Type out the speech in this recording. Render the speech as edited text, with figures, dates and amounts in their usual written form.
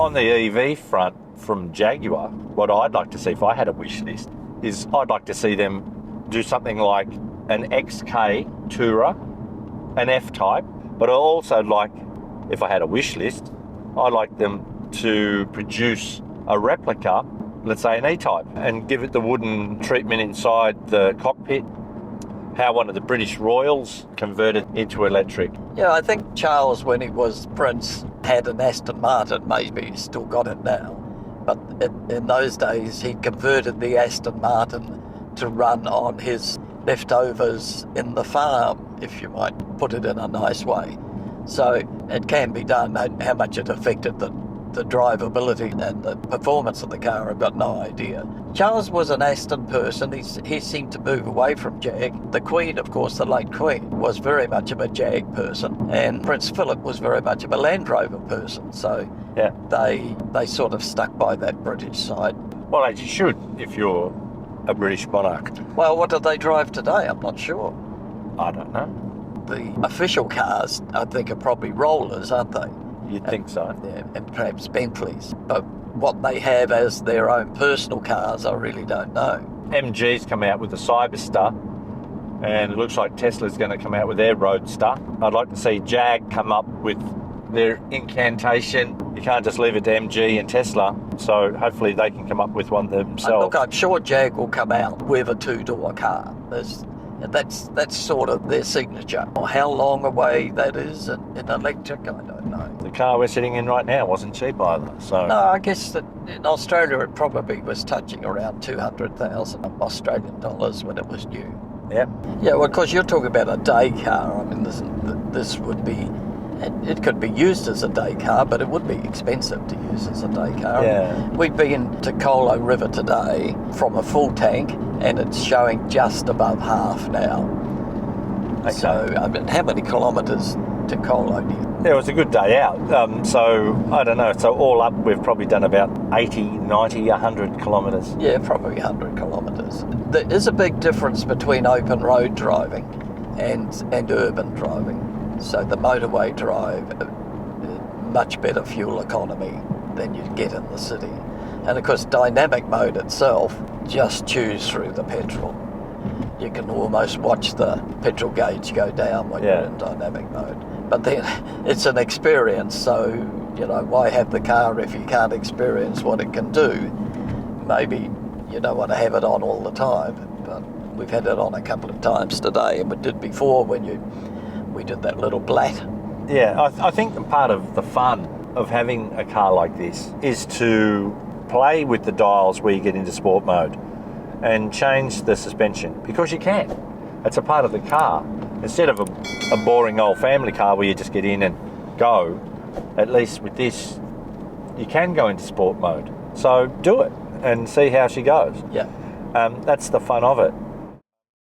On the EV front from Jaguar, what I'd like to see if I had a wish list is I'd like to see them do something like an XK Tourer, an F-Type, but I also like, if I had a wish list, I'd like them to produce a replica, let's say an E-Type, and give it the wooden treatment inside the cockpit, how one of the British Royals converted into electric. Yeah, I think Charles, when he was Prince, had an Aston Martin, maybe he's still got it now, but in those days he converted the Aston Martin to run on his leftovers in the farm, if you might put it in a nice way. So it can be done. How much it affected the drivability and the performance of the car, I've got no idea. Charles was an Aston person. He seemed to move away from Jag. The Queen, of course, the late Queen, was very much of a Jag person, and Prince Philip was very much of a Land Rover person. So yeah, they sort of stuck by that British side. Well, as you should if you're a British monarch. Well, what do they drive today? I'm not sure. I don't know. The official cars, I think, are probably rollers, aren't they? You'd think so. Yeah, and perhaps Bentleys. But what they have as their own personal cars, I really don't know. MG's come out with the Cyberstar, and it looks like Tesla's going to come out with their Roadster. I'd like to see Jag come up with their incantation. You can't just leave it to MG and Tesla, so hopefully they can come up with one themselves. Look, I'm sure Jag will come out with a two-door car. That's sort of their signature. How long away that is in electric, I don't know. The car we're sitting in right now wasn't cheap either, so... No, I guess that in Australia it probably was touching around 200,000 Australian dollars when it was new. Yeah. Yeah, well, of course, you're talking about a day car. I mean, this would be... It could be used as a day car, but it would be expensive to use as a day car. Yeah. We've been to Colo River today from a full tank, and it's showing just above half now. Okay. So, I mean, how many kilometres to Colo? Yeah, it was a good day out. So, I don't know, so all up we've probably done about 80, 90, 100 kilometres. Yeah, probably 100 kilometres. There is a big difference between open road driving and urban driving. So the motorway drive, much better fuel economy than you'd get in the city. And of course, dynamic mode itself just chews through the petrol. You can almost watch the petrol gauge go down when you're in dynamic mode. But then it's an experience, so, you know, why have the car if you can't experience what it can do? Maybe you don't want to have it on all the time, but we've had it on a couple of times today, and we did before when we did that little blat. Yeah, I think part of the fun of having a car like this is to play with the dials where you get into sport mode and change the suspension, because you can. It's a part of the car. Instead of a boring old family car where you just get in and go, at least with this, you can go into sport mode. So do it and see how she goes. Yeah. That's the fun of it.